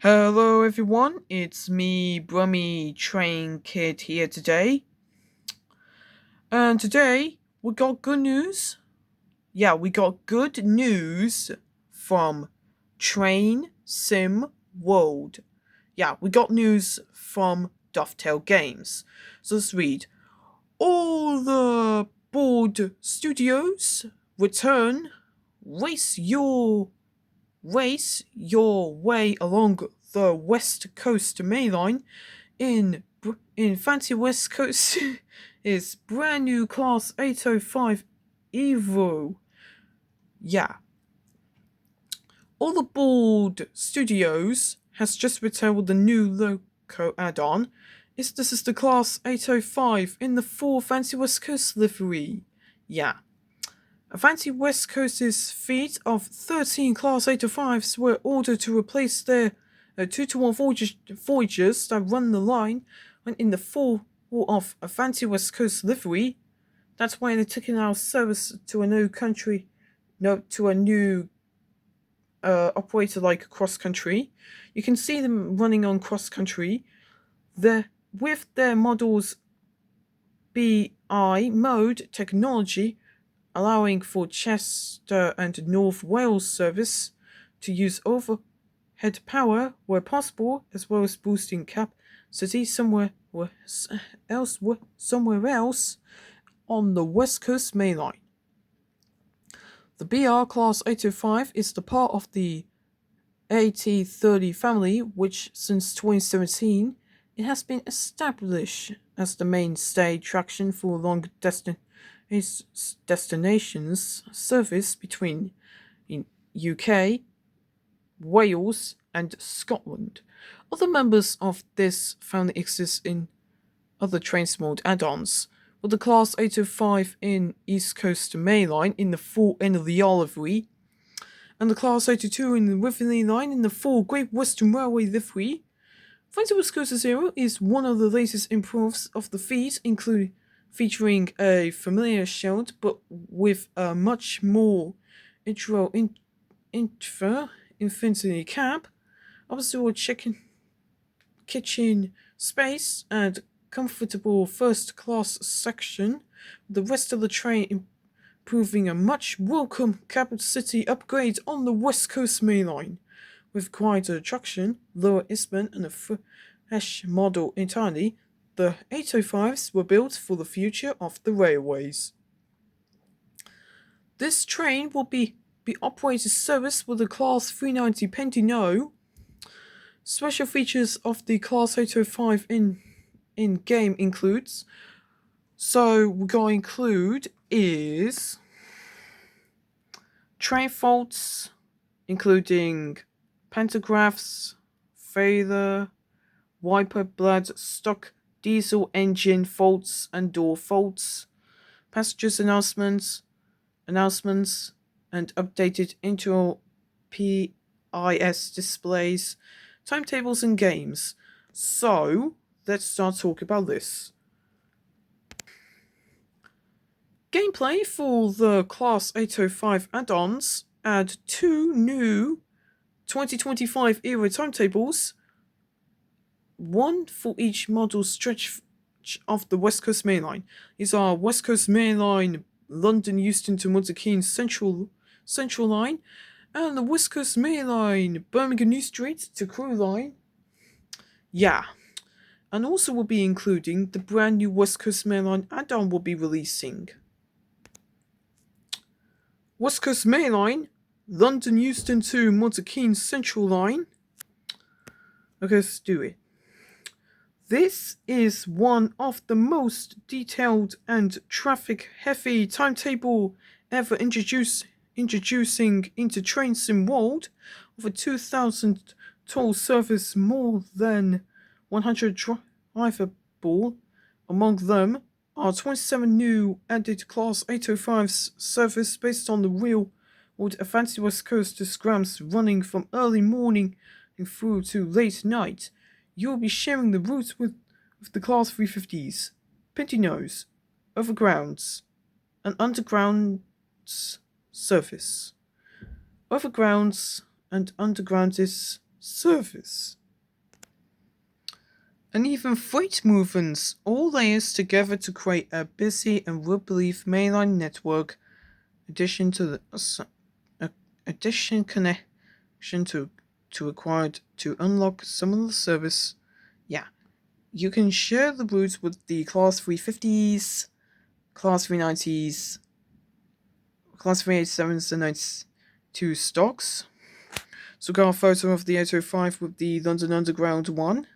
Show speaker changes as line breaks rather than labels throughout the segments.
Hello everyone, it's me, Brummy Train Kid here today. And today we got good news. Yeah, we got good news from Train Sim World. Yeah, we got news from Dovetail Games. So let's read. All the board studios return. Race your Race your way along the West Coast Main Line in fancy West Coast is brand new Class 805 Evero. Yeah, all the board studios has just returned with the new Loco add-on. This is the Class 805 in the full fancy West Coast livery. Yeah. Avanti West Coast's fleet of 13 Class 805s were ordered to replace their 2-to-1 Voyagers that run the line when in the fall of Avanti West Coast livery. That's why they're taking our service to a new country, no, to a new operator like Cross Country. You can see them running on Cross Country. With their models BI mode technology, allowing for Chester and North Wales service to use overhead power where possible, as well as boosting capacity somewhere else on the West Coast Main Line. The BR Class 805 is the part of the AT30 family, which since 2017 it has been established as the mainstay traction for long destinations service between UK, Wales, and Scotland. Other members of this family exist in other Trains-mode add-ons, with the Class 805 in East Coast Main Line in the full end of the livery, and the Class 802 in the Livery line in the full Great Western Railway livery. Fancy West Coast Zero is one of the latest improves of the feat, featuring a familiar shield but with a much more infinity cap, obstacle kitchen space, and comfortable first class section, with the rest of the train proving a much welcome capacity upgrade on the West Coast Main Line, with quieter traction, lower isthmus, and a fresh model entirely. The 805s were built for the future of the railways. This train will be operated service with the Class 390 Pentino. Special features of the Class 805 in game includes. So we're going to include is train faults, including pantographs, failure, wiper blade, stock diesel engine faults and door faults, passengers announcements, and updated internal PIS displays, timetables and games. So let's start talking about this. Gameplay for the Class 805 add-ons add 2 new 2025 era timetables, one for each model stretch of the West Coast Main Line. These are West Coast Main Line, London Euston to Milton Keynes Central Line, and the West Coast Main Line, Birmingham New Street to Crewe Line. Yeah. And also will be including the brand new West Coast Main Line add-on will be releasing. West Coast Main Line, London Euston to Milton Keynes Central Line. Okay, let's do it. This is one of the most detailed and traffic-heavy timetable ever introducing into Train Sim World, with a 2,000 toll service, more than 100 drivable. Among them are 27 new added Class 805s service based on the real-world Avanti West Coast diagrams running from early morning through to late night. You will be sharing the route with the Class 350s, Pintinos, Overgrounds, and Undergrounds service. Overgrounds and Undergrounds service. And even freight movements, all layers together to create a busy and would-believe mainline network. Addition connection to required to unlock similar service. Yeah, you can share the routes with the Class 350s, Class 390s, Class 387s, and 92 stocks. So got a photo of the 805 with the London Underground one.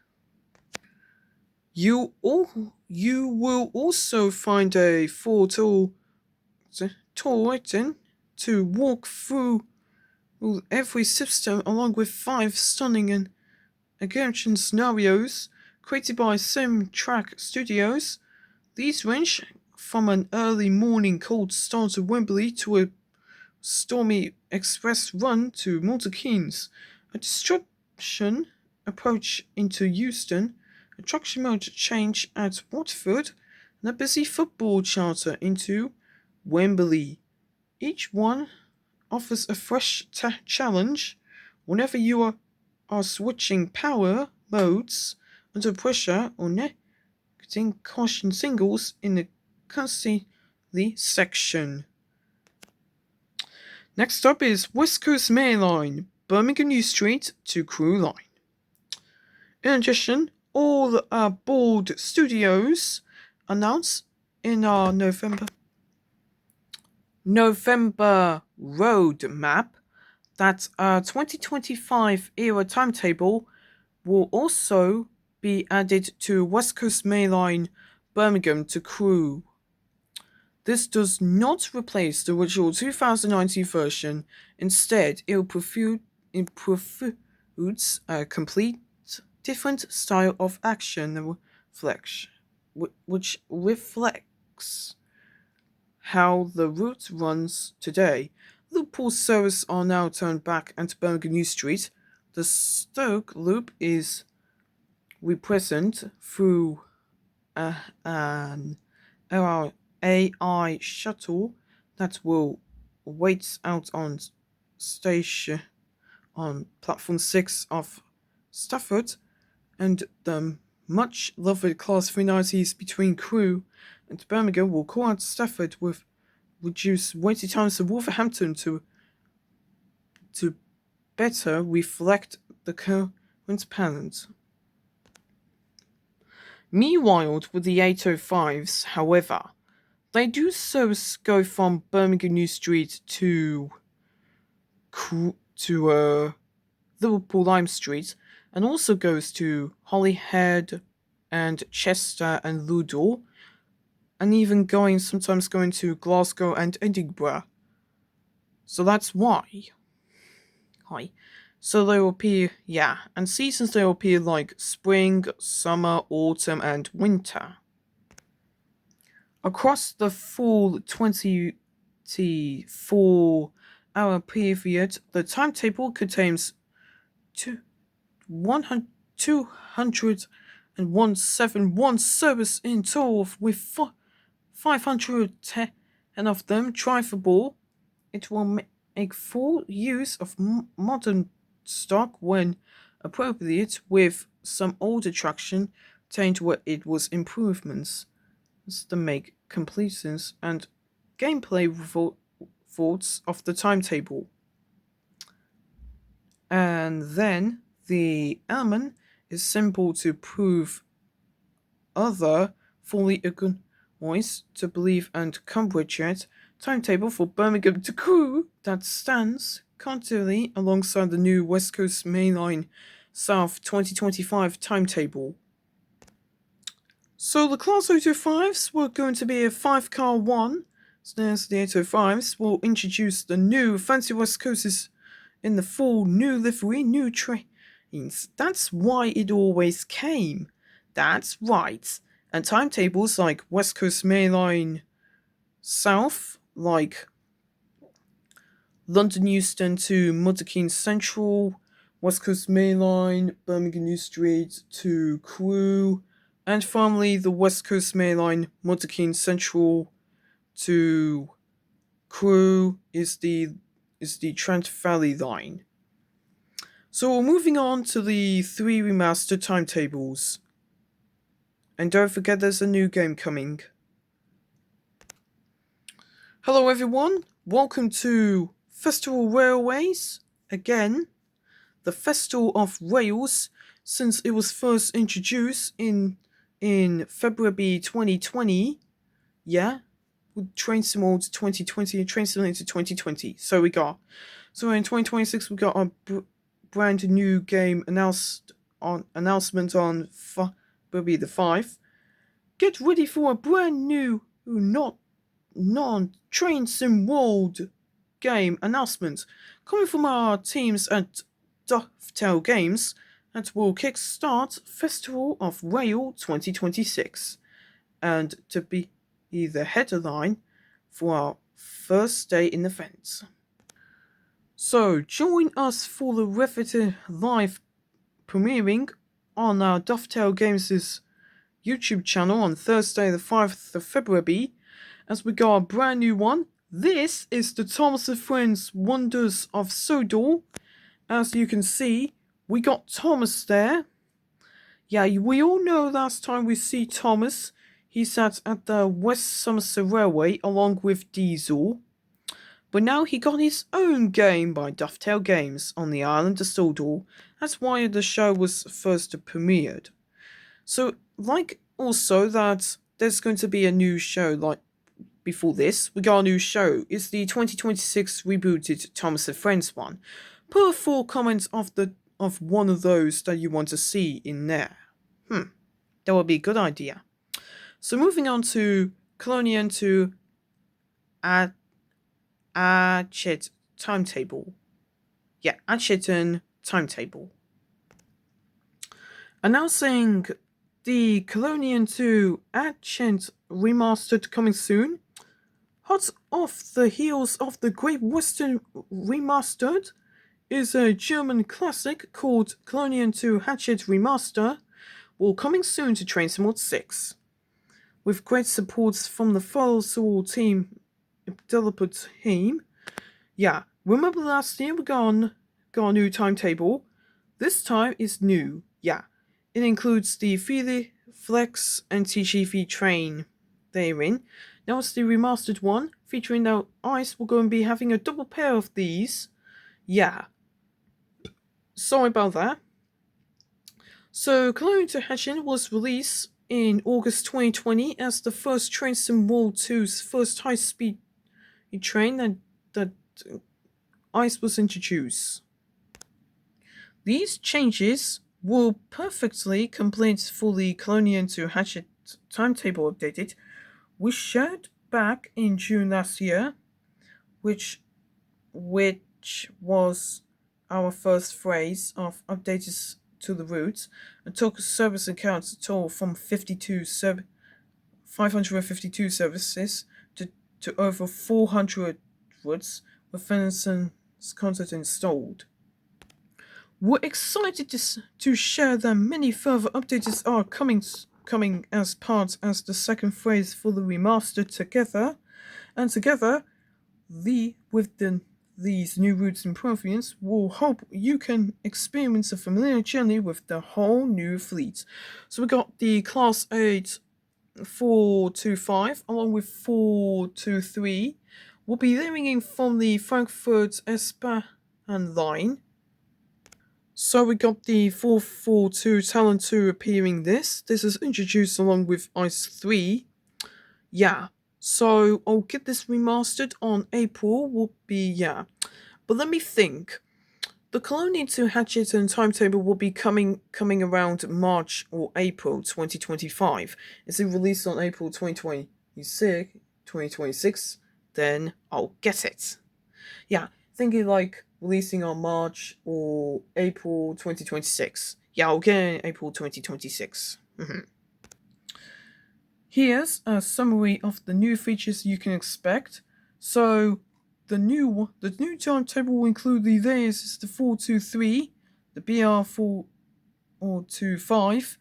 You will also find a full tour item to walk through every system, along with 5 stunning and engaging scenarios created by Sim-Track Studios. These range from an early morning cold start to Wembley to a stormy express run to Milton Keynes, a disruption approach into Euston, a traction mode change at Watford, and a busy football charter into Wembley. Each one offers a fresh challenge whenever you are switching power modes under pressure or netting caution singles in the constantly section. Next up is West Coast Main Line, Birmingham New Street to Crewe Line. In addition, all board studios announced in our November roadmap that 2025 era timetable will also be added to West Coast Main Line Birmingham to Crewe. This does not replace the original 2019 version. Instead, it prefers a complete different style of action which reflects how the route runs today. Liverpool services are now turned back into Birmingham New Street. The Stoke loop is represented through an AI shuttle that will wait out on station on platform 6 of Stafford, and the much loved Class 390s between Crewe and Birmingham will call out Stafford with reduced waiting times to Wolverhampton to better reflect the current pattern. Meanwhile, with the 805s, however, they do service go from Birmingham New Street to Liverpool Lime Street, and also goes to Holyhead and Chester and Ludlow, and even sometimes going to Glasgow and Edinburgh. So that's why. So they will appear, and seasons they will appear like spring, summer, autumn, and winter. Across the full 24-hour period, the timetable contains 271 service in total, with 510 of them drivable. It will make full use of modern stock when appropriate, with some old attraction changed where it was improvements to make completions and gameplay thoughts of the timetable. And then the element is simple to prove other fully agonized to believe and comprehend timetable for Birmingham to Crewe that stands continually alongside the new West Coast Main Line South 2025 timetable. So the Class 805s were going to be a 5-car one. So there's the 805s will introduce the new fancy West Coasters in the full new livery, new trains. That's why it always came. That's right. And timetables like West Coast Main Line South, like London Euston to Milton Keynes Central, West Coast Main Line, Birmingham New Street to Crewe, and finally the West Coast Main Line, Milton Keynes Central to Crewe is the Trent Valley line. So moving on to the 3 remastered timetables. And don't forget there's a new game coming. Hello everyone, welcome to Festival Railways. Again, the Festival of Rails, since it was first introduced in February 2020. Yeah, with Train Sim World 2020 and Train Simulator 2020. So in 2026 we got a brand new game announcement on February the 5th. Get ready for a brand new non-Train Sim World game announcement coming from our teams at Dovetail Games that will kickstart Festival of Rail 2026 and to be the headline for our first day in events. So join us for the riveting live premiering on our Dovetail Games' YouTube channel on Thursday the 5th of February as we got a brand new one. This is the Thomas and Friends Wonders of Sodor. As you can see, we got Thomas there. Yeah, we all know last time we see Thomas, he sat at the West Somerset Railway along with Diesel. But now he got his own game by Dovetail Games on the island of Sodor. That's why the show was first premiered. So, also that there's going to be a new show before this, we got a new show. It's the 2026 rebooted Thomas and Friends one. Put 4 comments of one of those that you want to see in there. That would be a good idea. So moving on to Koln-Aachen to Add-Ons Timetable. Yeah, Add-Ons Timetable. Announcing the Koln-Aachen to Add-Ons Remastered coming soon. Hot off the heels of the Great Western Remastered is a German classic called Koln-Aachen to Add-Ons Remaster, will coming soon to Train Sim World 6. With great support from the Febraury team, developer team. Yeah, remember last year we got a new timetable? This time is new. Yeah, it includes the Flex and TGV train therein. Now it's the remastered one, featuring now Ice. We're going to be having a double pair of these. Yeah. Sorry about that. So, Koln-Aachen to Add-Ons was released in August 2020 as the first Train Sim World 2's first high-speed train that Ice was introduced. These changes will perfectly complete for the Koln-Aachen to Add-Ons timetable updated, we shared back in June last year, which was our first phase of updates to the routes, and took service accounts at all from 552 services to over 400 routes with Fenerson's content installed. We're excited to share that many further updates are coming as the second phase for the remaster together, these new routes improvements will hope you can experience a familiar journey with the whole new fleet. So we got the Class 8 425 along with 423 will be leaving from the Frankfurt S-Bahn line. So we got the 442 Talent 2 appearing this. This is introduced along with Ice 3. Yeah. So I'll get this remastered on April will be But let me think. The Koln-Aachen to Add-Ons timetable will be coming around March or April 2025. Is it released on April 2026, then I'll get it. Yeah, thinking like releasing on March or April 2026. Yeah, I'll get it in April 2026. Here's a summary of the new features you can expect. So, the new timetable will include the the 423, the BR425.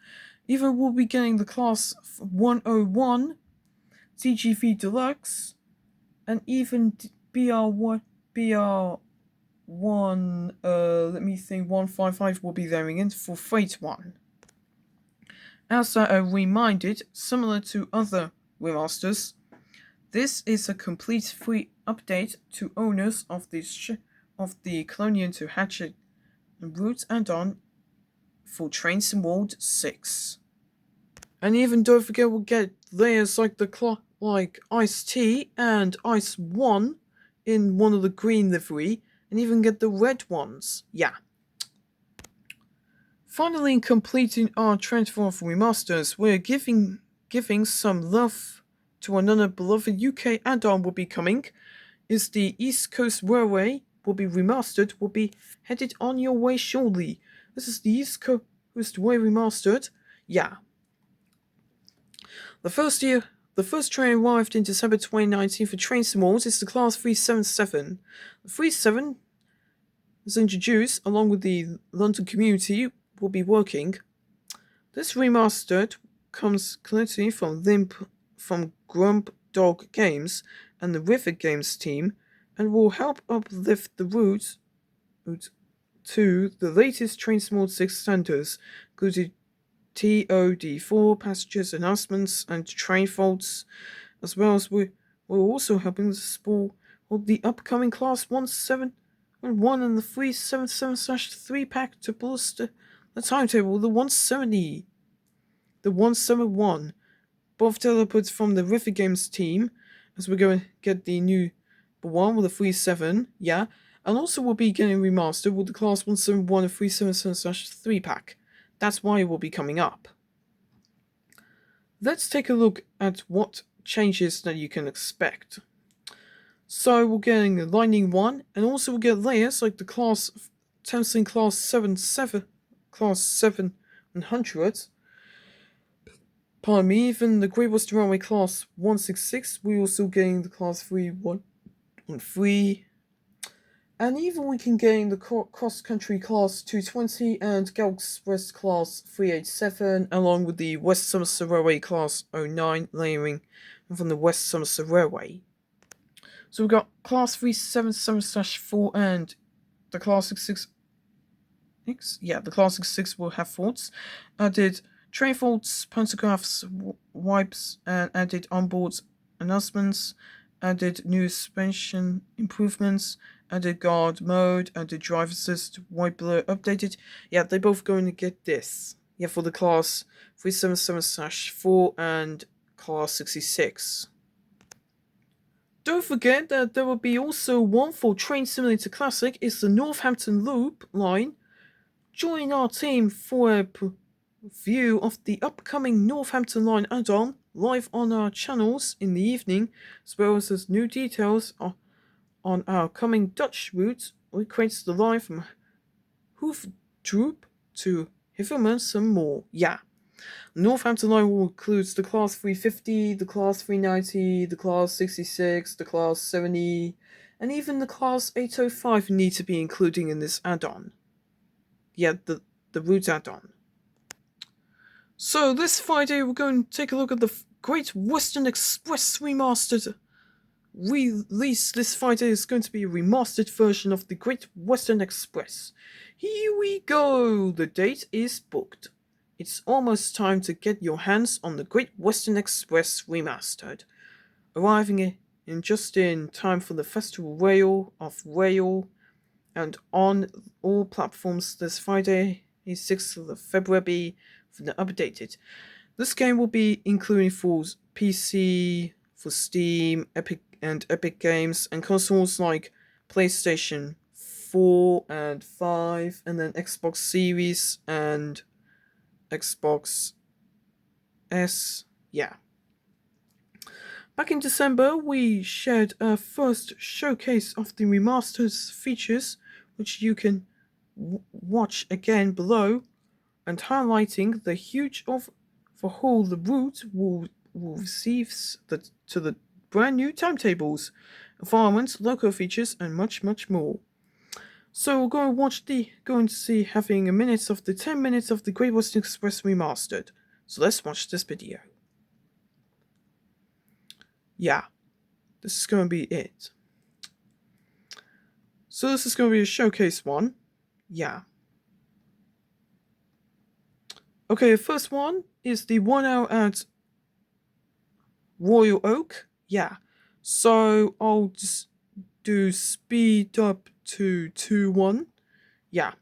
Even we'll be getting the Class 101, TGV Deluxe, and even BR1, BR 155 will be going in for Freight 1. As a reminder, similar to other remasters, this is a complete free update to owners of the Colonial to Hatchet route add-on for Train Sim World 6. And even don't forget we'll get layers like like Ice T and Ice 1 in one of the green livery, and even get the red ones. Yeah. Finally completing our transfer of remasters, we're giving some love to another beloved UK add-on will be coming. Is the East Coast Railway will be remastered, will be headed on your way shortly. This is the East Coast Railway remastered. Yeah. The first train arrived in December 2019 for train simuls is the Class 377. The 37 is introduced along with the London community will be working. This remastered comes clearly from Grump Dog Games and the River Games team and will help uplift the route to the latest Train Sim 6 standards, including TOD4 passengers announcements and train faults, as well as we're also helping the support of the upcoming Class 171 and the 377/3 pack to boost the timetable, the 170, the 171. Both developers from the River Games team, as we're going to get the new one with the 37, yeah, and also we'll be getting remastered with the Class 171 and 377/3 pack. That's why it will be coming up. Let's take a look at what changes that you can expect. So we're getting the Lightning 1, and also we'll get layers like the Class Thameslink Class 700. Pardon me, even the Great Western Railway Class 166, we're also getting the Class 313. And even we can gain the Cross Country Class 220 and Gal Express Class 387, along with the West Somerset Railway Class 09 layering from the West Somerset Railway. So we've got Class 377/4 and the Class 66. Yeah, the Class 66 will have faults. Added train faults, pantographs, wipes, and added onboard announcements. Added new suspension improvements. Added guard mode, added drive assist, white blur updated. Yeah, they're both going to get this. Yeah, for the Class 377/4 and Class 66. Don't forget that there will be also one for Train Simulator Classic. It's the Northampton Loop line. Join our team for a view of the upcoming Northampton line add-on live on our channels in the evening, as well as new details on our coming Dutch route. We create the line from Hoofddorp to Hilversum and more. Yeah. Northampton line will include the Class 350, the Class 390, the Class 66, the Class 70, and even the Class 805 need to be included in this add-on. Yeah, the route add-on. So this Friday we're going to take a look at the Great Western Express Remastered. Release this Friday is going to be a remastered version of the Great Western Express. Here we go! The date is booked. It's almost time to get your hands on the Great Western Express Remastered. Arriving just in time for the Festival Rail and on all platforms this Friday, the 6th of February, for the updated. This game will be including for PC, for Steam, Epic Games, and consoles like PlayStation 4 and 5, and then Xbox Series and Xbox S. Yeah. Back in December, we shared our first showcase of the remastered features, which you can watch again below, and highlighting the huge overhaul the route will receive to the brand new timetables, environments, Loco features, and much, much more. So we're going to see having 10 minutes of the Great Western Express Remastered. So let's watch this video. Yeah, this is going to be it. So this is going to be a showcase one. Yeah. Okay, the first one is the 1 hour at Royal Oak. Yeah. So I'll just do speed up to 2-1. Yeah.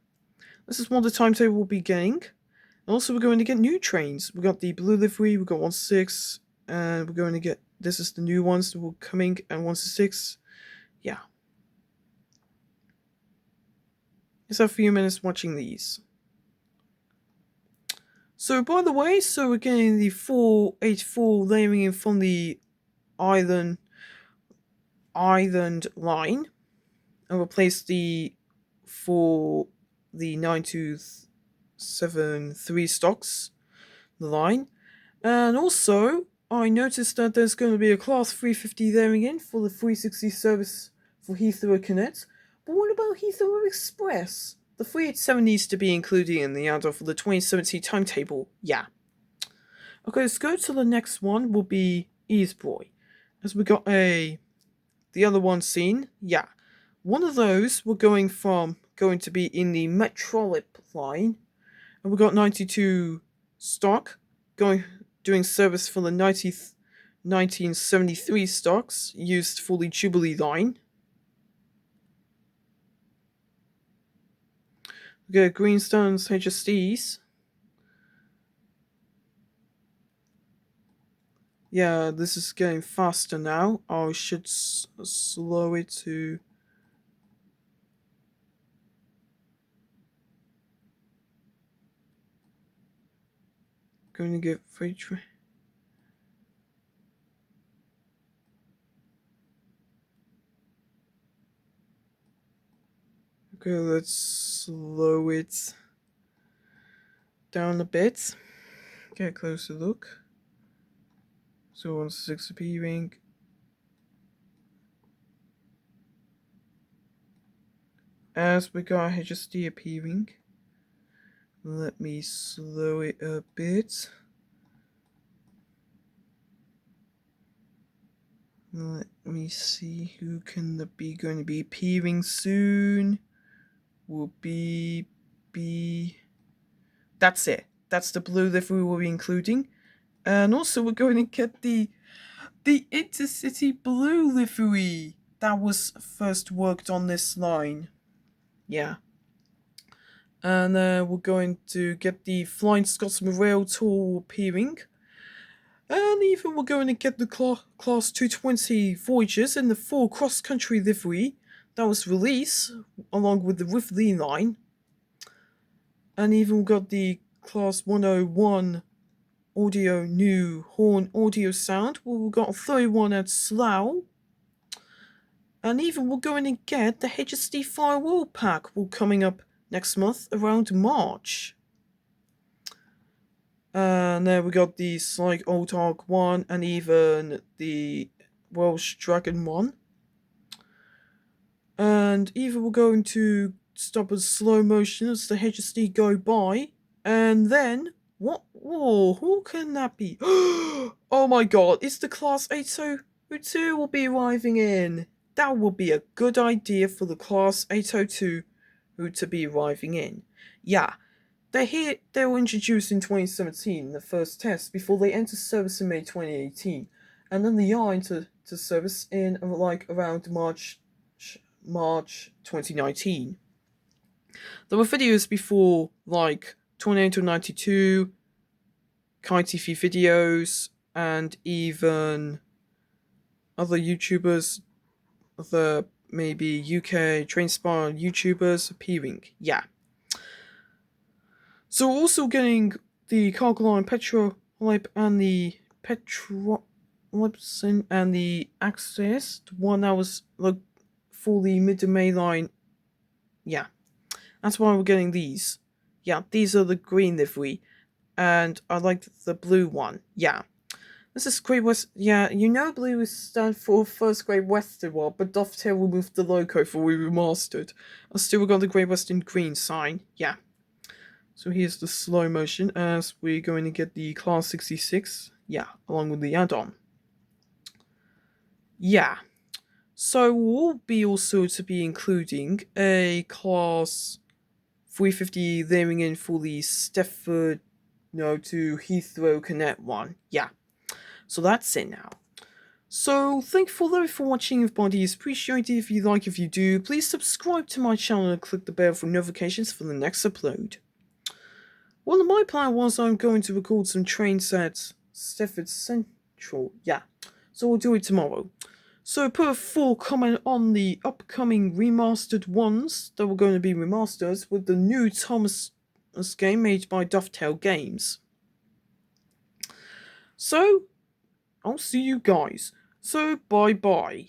This is what the timetable will be getting. And also we're going to get new trains. We got the blue livery, we got 1-6, and we're going to get, this is the new ones that will coming, and 1-6. Yeah. Just have a few minutes watching these. So by the way, so we're getting the 484 layering in from the island line, and replace the 9273 stocks, the line. And also, I noticed that there's going to be a Class 350 layering in for the 360 service for Heathrow Connect. But what about Heathrow Express? The 387 needs to be included in the add-on for the 2017 timetable. Yeah. Okay, let's go to the next one. Will be Eastbourne, as we got the other one seen. Yeah. One of those we're going to be in the Metrolip line, and we got 92 stock doing service for the 1973 stocks used for the Jubilee line. We got Greenstone's HSDs. Yeah, this is getting faster now. I should slow it to. Going to get free train. Okay, let's slow it down a bit. Get a closer look. So 1-6 appearing. As we got HSD appearing. Let me slow it a bit. Let me see who can be going to be appearing soon. Will be that's it. That's the blue livery we'll be including. And also we're going to get the Intercity blue livery that was first worked on this line. Yeah. And we're going to get the Flying Scotsman Rail Tour appearing. And even we're going to get the Class 220 Voyagers in the full cross-country livery that was released along with the River line. And even we got the Class 101 audio new horn audio sound. Well, we got 31 at Slough. And even we're going to get the HSD Firewall pack coming up next month around March. And then we got the Slight Old Dog one and even the Welsh Dragon one. And even we're going to stop in slow motion as the HSD go by. And then, what? Whoa, who can that be? Oh my god, it's the Class 802 will be arriving in. That would be a good idea for the Class 802 to be arriving in. Yeah. They were introduced in 2017 in the first test before they entered service in May 2018, and then they are into service in around March 2019. There were videos before 28 to 92, Kite TV videos, and even other YouTubers, other maybe UK train spy YouTubers appearing. Yeah. So we're also getting the cargo line Petrolip and the Petrolipson and the Access, the one that was for the mid-May line. Yeah, that's why we're getting these. Yeah, these are the green livery, and I like the blue one. Yeah, this is Great West. Yeah, blue stands for First Great Western one, but Dovetail removed the logo for we remastered. And still we got the Great Western green sign. Yeah. So here's the slow motion as we're going to get the Class 66, yeah, along with the add-on. Yeah. So we'll be also to be including a class 350 layering in for the Stefford, to Heathrow Connect one. Yeah, so that's it now. So thank you for watching, everybody. It's appreciated if you like. If you do, please subscribe to my channel and click the bell for notifications for the next upload. Well, my plan was I'm going to record some trains at Stefford Central. Yeah, so we'll do it tomorrow. So put a full comment on the upcoming remastered ones that were going to be remastered with the new Thomas game made by Dovetail Games. So, I'll see you guys. So, bye-bye.